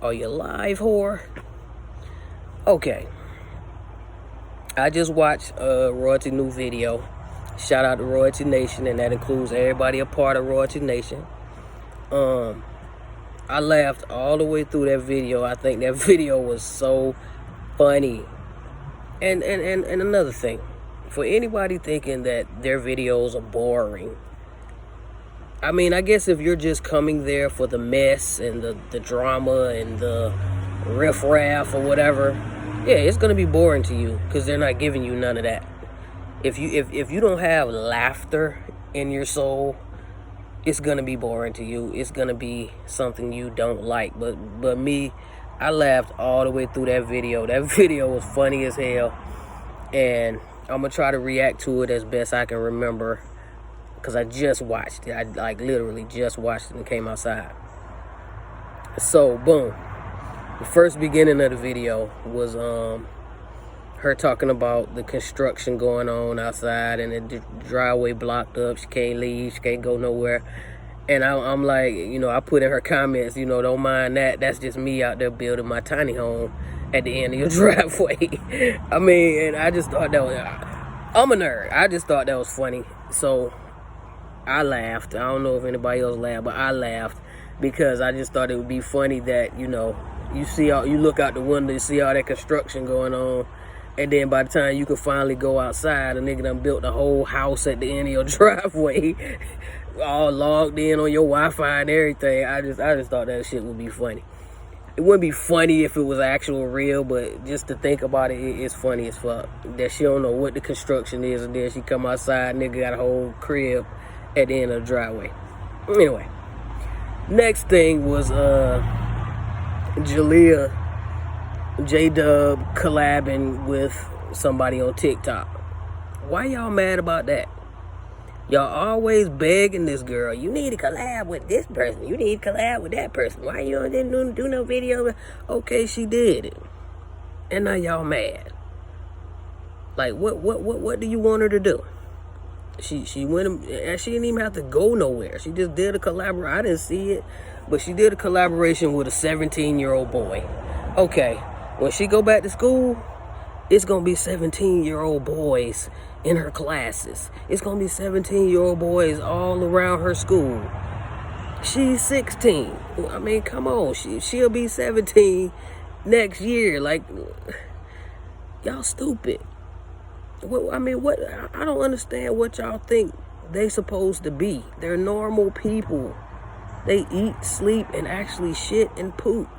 Are you live, whore? Okay. I just watched Royalty new video. Shout out to Royalty Nation, and that includes everybody a part of Royalty Nation. I laughed all the way through that video. I think that video was so funny. And another thing, for anybody thinking that their videos are boring, I mean, I guess if you're just coming there for the mess and the drama and the riff-raff or whatever, yeah, it's gonna be boring to you because they're not giving you none of that. If you don't have laughter in your soul, it's gonna be boring to you. It's gonna be something you don't like. But me, I laughed all the way through that video. That video was funny as hell, and I'm gonna try to react to it as best I can remember because I just watched it. I literally just watched it and came outside. So boom, the first beginning of the video was her talking about the construction going on outside and the driveway blocked up. She can't leave. She can't go nowhere. And I'm like, I put in her comments, don't mind that. That's just me out there building my tiny home at the end of your driveway. I mean, and I just thought that was, I'm a nerd. I just thought that was funny. So I laughed. I don't know if anybody else laughed, but I laughed because I just thought it would be funny that, you look out the window, you see all that construction going on, and then by the time you can finally go outside, a nigga done built a whole house at the end of your driveway, all logged in on your Wi-Fi and everything. I just thought that shit would be funny. It wouldn't be funny if it was actual real, but just to think about it, it's funny as fuck. That she don't know what the construction is, and then she come outside, nigga got a whole crib at the end of the driveway. Anyway, next thing was Jalea J-Dub collabing with somebody on TikTok. Why y'all mad about that? Y'all always begging this girl, you need to collab with this person, you need to collab with that person. Why you didn't do no video? Okay, she did it, and now y'all mad. Like, what do you want her to do? She went, and she didn't even have to go nowhere. She just did a collaboration. I didn't see it, but she did a collaboration with a 17-year-old boy. Okay, when she go back to school, it's gonna be 17-year-old boys in her classes. It's gonna be 17-year-old boys all around her school. She's 16. I mean, come on, she'll be 17 next year. Like, y'all stupid. What? I don't understand what y'all think they supposed to be. They're normal people. They eat, sleep, and actually shit and poop,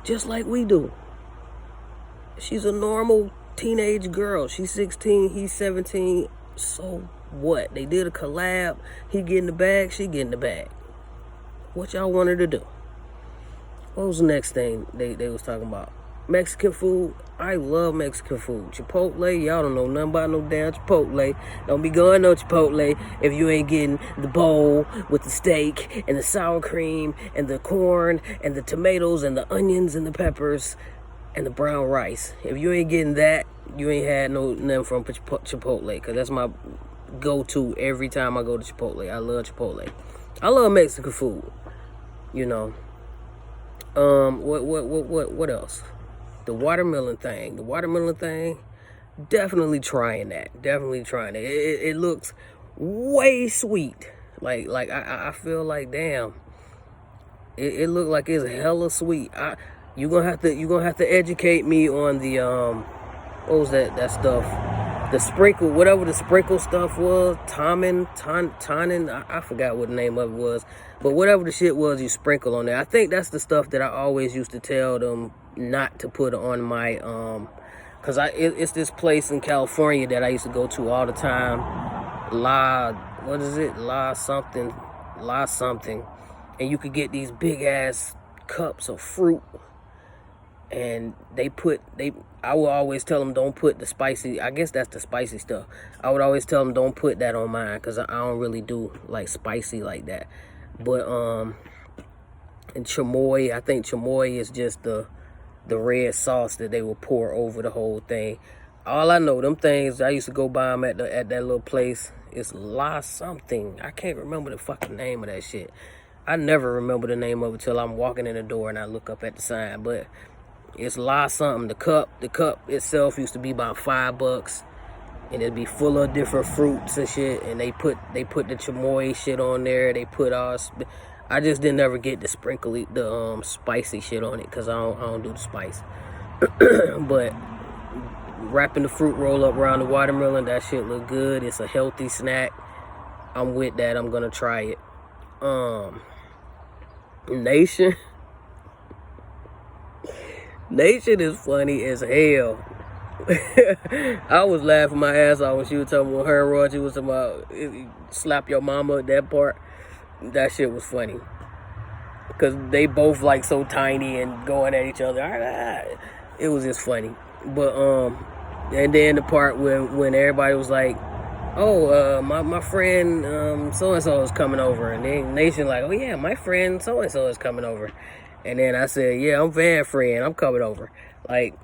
just like we do. She's a normal teenage girl. She's 16, he's 17. So what? They did a collab. He getting the bag, she getting the bag. What y'all want her to do? What was the next thing they was talking about? Mexican food. I love Mexican food. Chipotle, y'all don't know nothing about no damn Chipotle. Don't be going no Chipotle if you ain't getting the bowl with the steak and the sour cream and the corn and the tomatoes and the onions and the peppers and the brown rice. If you ain't getting that, you ain't had nothing from Chipotle, because that's my go-to every time I go to Chipotle. I love Chipotle. I love Mexican food. What else? The watermelon thing, definitely trying that. Definitely trying it. It looks way sweet. Like I feel like, damn, it looked like it's hella sweet. You're gonna have to educate me on the what was that stuff? The sprinkle, whatever the sprinkle stuff was, tonin, I forgot what the name of it was, but whatever the shit was you sprinkle on there. I think that's the stuff that I always used to tell them not to put on my because it's this place in California that I used to go to all the time. La something, and you could get these big ass cups of fruit, and I would always tell them don't put the spicy, I guess that's the spicy stuff. I would always tell them don't put that on mine because I don't really do like spicy like that. But and chamoy, I think chamoy is just the red sauce that they will pour over the whole thing. All I know, them things, I used to go buy them at that little place. It's La something. I can't remember the fucking name of that shit. I never remember the name of it till I'm walking in the door and I look up at the sign. But it's La something. The cup itself used to be about $5, and it'd be full of different fruits and shit. And they put the chamoy shit on there. They put I just didn't ever get the spicy shit on it because I don't do the spice. But wrapping the fruit roll up around the watermelon, that shit look good. It's a healthy snack. I'm with that. I'm gonna try it. Nation is funny as hell. I was laughing my ass off when she was talking about her and Roy. She was talking about slap your mama. That part, that shit was funny. Cause they both like so tiny and going at each other. It was just funny. But and then the part when everybody was like, oh, my friend so and so is coming over, and then Nation like, oh yeah, my friend so and so is coming over, and then I said, yeah, I'm Van friend, I'm coming over. Like,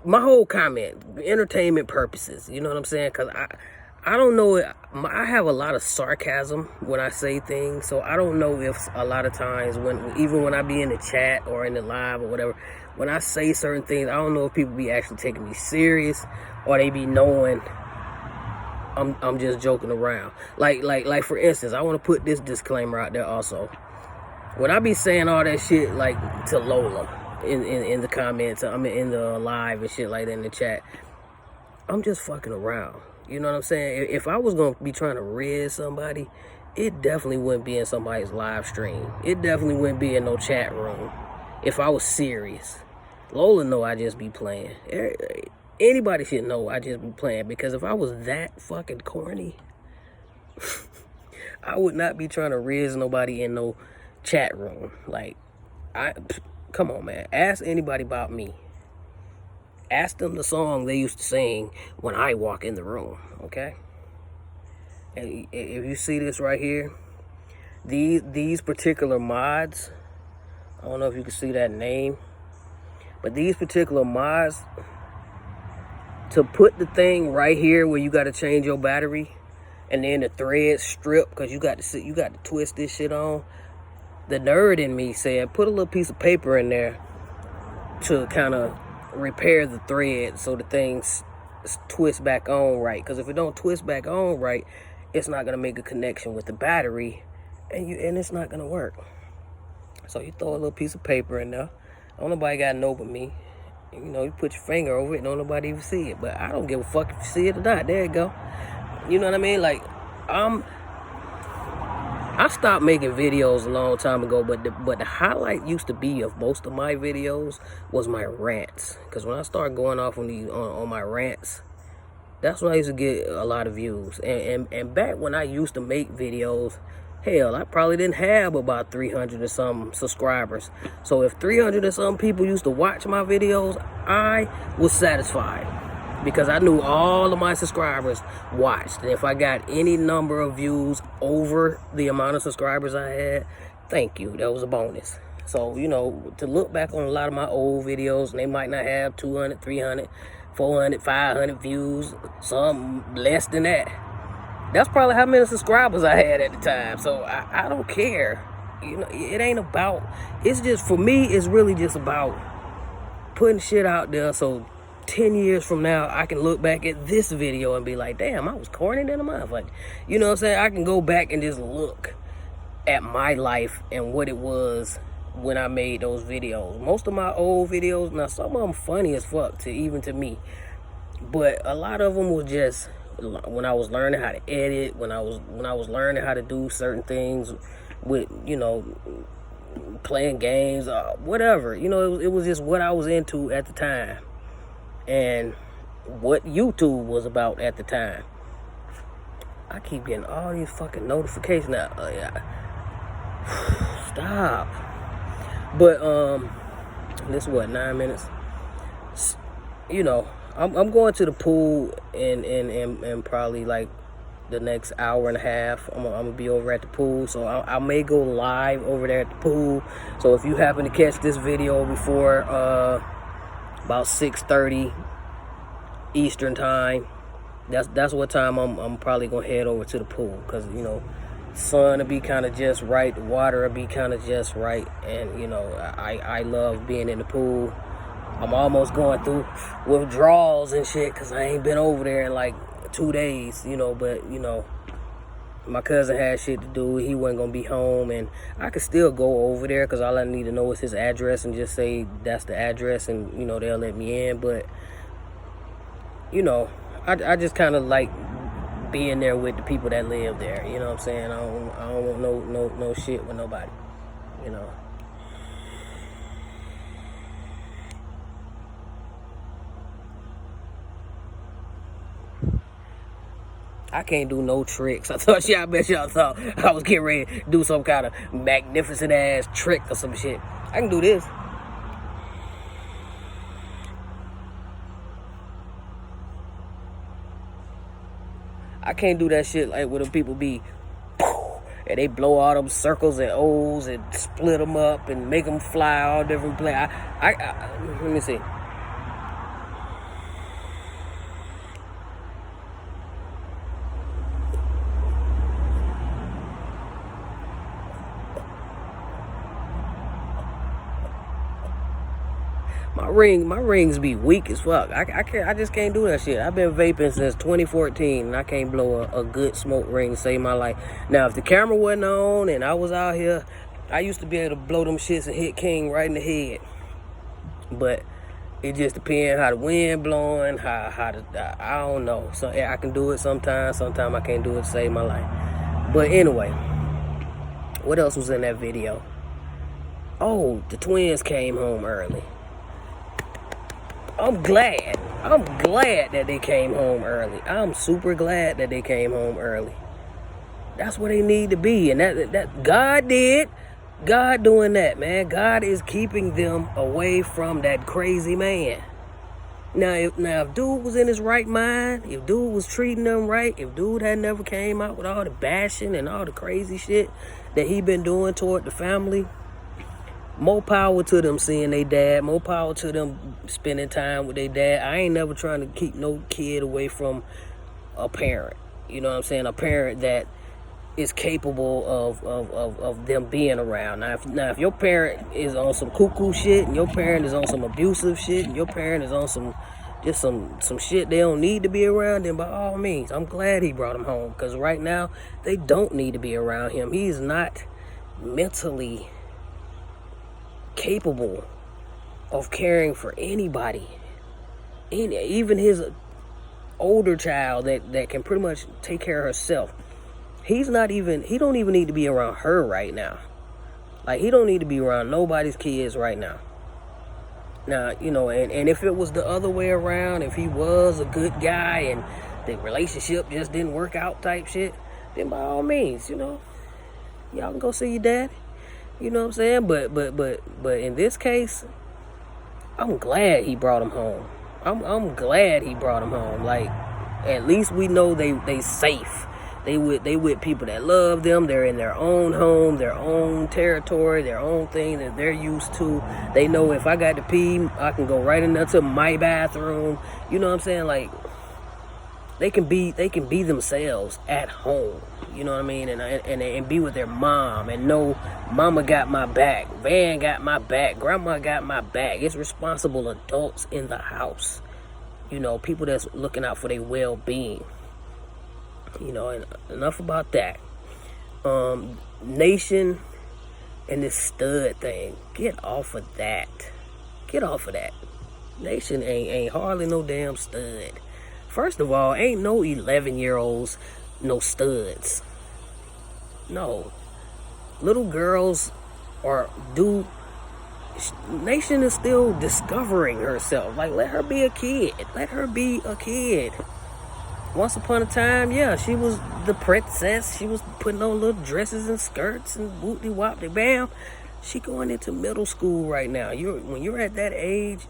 my whole comment, entertainment purposes, you know what I'm saying? Cause I don't know, I have a lot of sarcasm when I say things, so I don't know if a lot of times even when I be in the chat or in the live or whatever, when I say certain things, I don't know if people be actually taking me serious or they be knowing I'm just joking around. Like for instance, I want to put this disclaimer out there also. When I be saying all that shit like to Lola in the comments, I mean in the live and shit like that in the chat, I'm just fucking around. You know what I'm saying? If I was gonna be trying to riz somebody, it definitely wouldn't be in somebody's live stream. It definitely wouldn't be in no chat room. If I was serious, Lola know I just be playing. Anybody should know I just be playing, because if I was that fucking corny, I would not be trying to riz nobody in no chat room. Like, come on, man. Ask anybody about me. Ask them the song they used to sing when I walk in the room, okay? And if you see this right here, these particular mods, I don't know if you can see that name, but these particular mods, to put the thing right here where you got to change your battery, and then the thread strip, because you got to twist this shit on. The nerd in me said, put a little piece of paper in there to kind of repair the thread so the thing twist back on right. Because if it don't twist back on right, it's not gonna make a connection with the battery, and it's not gonna work. So you throw a little piece of paper in there. Don't nobody gotta know but me. You know, you put your finger over it, don't nobody even see it. But I don't give a fuck if you see it or not. There you go. You know what I mean? Like, I stopped making videos a long time ago, but the highlight used to be of most of my videos was my rants. Because when I started going off on my rants, that's when I used to get a lot of views. And back when I used to make videos, hell, I probably didn't have about 300 or some subscribers. So if 300 or some people used to watch my videos, I was satisfied, because I knew all of my subscribers watched. And if I got any number of views over the amount of subscribers I had, thank you, that was a bonus. So, you know, to look back on a lot of my old videos, and they might not have 200, 300, 400, 500 views, some less than that. That's probably how many subscribers I had at the time. So I don't care. You know, it ain't about, it's just, for me, it's really just about putting shit out there so 10 years from now, I can look back at this video and be like, damn, I was corny than a motherfucker. You know what I'm saying? I can go back and just look at my life and what it was when I made those videos. Most of my old videos, now some of them funny as fuck even to me, but a lot of them were just when I was learning how to edit, when I was learning how to do certain things with, you know, playing games, whatever. You know, it was just what I was into at the time, and what YouTube was about at the time. I keep getting all these fucking notifications now. Stop. But this is what, 9 minutes. You know, I'm going to the pool in probably like the next hour and a half. I'm gonna be over at the pool, so I may go live over there at the pool. So if you happen to catch this video before about 6:30 Eastern time, that's what time I'm probably gonna head over to the pool, because, you know, sun will be kind of just right, the water will be kind of just right, and you know, I love being in the pool. I'm almost going through withdrawals and shit because I ain't been over there in like 2 days, you know, but you know, my cousin had shit to do. He wasn't gonna be home, and I could still go over there because all I need to know is his address and just say that's the address, and you know, they'll let me in. But you know, I just kind of like being there with the people that live there. You know what I'm saying? I don't want no shit with nobody. You know. I can't do no tricks. I bet y'all thought I was getting ready to do some kind of magnificent ass trick or some shit. I can do this. I can't do that shit like where the people be, and they blow all them circles and O's and split them up and make them fly all different places. Let me see. My rings be weak as fuck. I just can't do that shit. I've been vaping since 2014, and I can't blow a good smoke ring to save my life. Now, if the camera wasn't on and I was out here, I used to be able to blow them shits and hit King right in the head. But it just depends how the wind blowing, how I don't know. So yeah, I can do it sometimes I can't do it to save my life. But anyway, what else was in that video? Oh, the twins came home early. I'm glad that they came home early. I'm super glad that they came home early. That's where they need to be. And that God did. God doing that, man. God is keeping them away from that crazy man. Now if dude was in his right mind, if dude was treating them right, if dude had never came out with all the bashing and all the crazy shit that he been doing toward the family, more power to them seeing their dad. More power to them spending time with their dad. I ain't never trying to keep no kid away from a parent. You know what I'm saying? A parent that is capable of them being around. Now, if your parent is on some cuckoo shit, and your parent is on some abusive shit, and your parent is on some shit they don't need to be around, then by all means, I'm glad he brought him home. Because right now, they don't need to be around him. He's not mentally capable of caring for anybody, even his older child that can pretty much take care of herself. He don't even need to be around her right now. Like, he don't need to be around nobody's kids right now. Now, you know, and if it was the other way around, if he was a good guy and the relationship just didn't work out type shit, then by all means, you know, y'all can go see your dad. You know what I'm saying? But in this case, I'm glad he brought him home. I'm glad he brought him home. Like, at least we know they safe. They with people that love them. They're in their own home, their own territory, their own thing that they're used to. They know if I got to pee, I can go right in there to my bathroom. You know what I'm saying? Like, they can be themselves at home. You know what I mean? And be with their mom and know mama got my back, Van got my back, grandma got my back. It's responsible adults in the house. You know, people that's looking out for their well-being. You know, and enough about that. Nation and this stud thing. Get off of that. Get off of that. Nation ain't hardly no damn stud. First of all, ain't no 11-year-olds no studs. No. Little girls Nation is still discovering herself. Like, let her be a kid. Let her be a kid. Once upon a time, yeah, she was the princess. She was putting on little dresses and skirts and whoop-de-wop-de bam. She going into middle school right now. When you're at that age,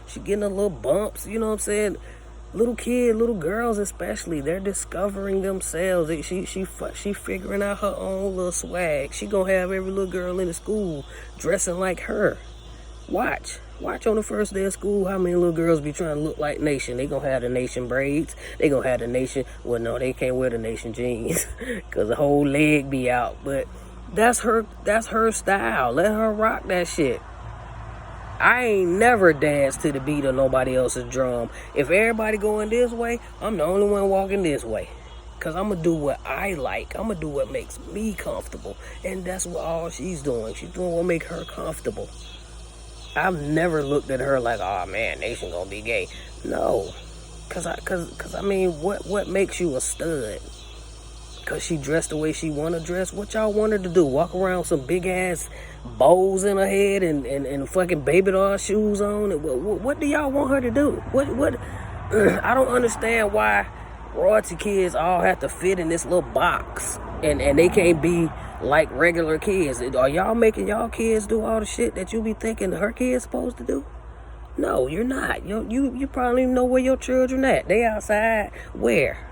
she getting a little bumps, you know what I'm saying? Little girls especially, they're discovering themselves. She figuring out her own little swag. She gonna have every little girl in the school dressing like her. Watch Watch on the first day of school how many little girls be trying to look like Nation. They gonna have the Nation braids. They gonna have the Nation. Well, no, they can't wear the Nation jeans because the whole leg be out. But that's her style. Let her rock that shit. I ain't never danced to the beat of nobody else's drum. If everybody going this way, I'm the only one walking this way. Because I'm going to do what I like. I'm going to do what makes me comfortable. And that's what all she's doing. She's doing what make her comfortable. I've never looked at her like, oh man, Nation going to be gay. No. Because I mean, what makes you a stud? Because she dressed the way she want to dress? What y'all want her to do? Walk around with some big ass bows in her head and fucking baby doll shoes on? What do y'all want her to do? What? I don't understand why royalty kids all have to fit in this little box and they can't be like regular kids. Are y'all making y'all kids do all the shit that you be thinking her kids supposed to do? No, you're not. You probably don't even know where your children at. They outside. Where?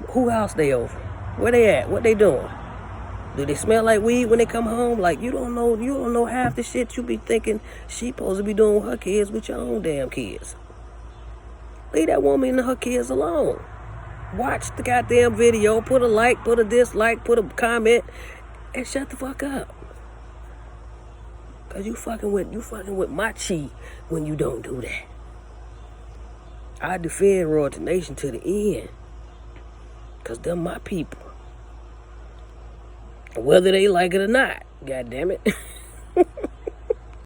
Who house they over? Where they at? What they doing? Do they smell like weed when they come home? Like, you don't know half the shit you be thinking she supposed to be doing with her kids with your own damn kids. Leave that woman and her kids alone. Watch the goddamn video, put a like, put a dislike, put a comment, and shut the fuck up. Cause you fucking with my chi when you don't do that. I defend Royalty Nation to the end. Cause they're my people. Whether they like it or not. God damn it.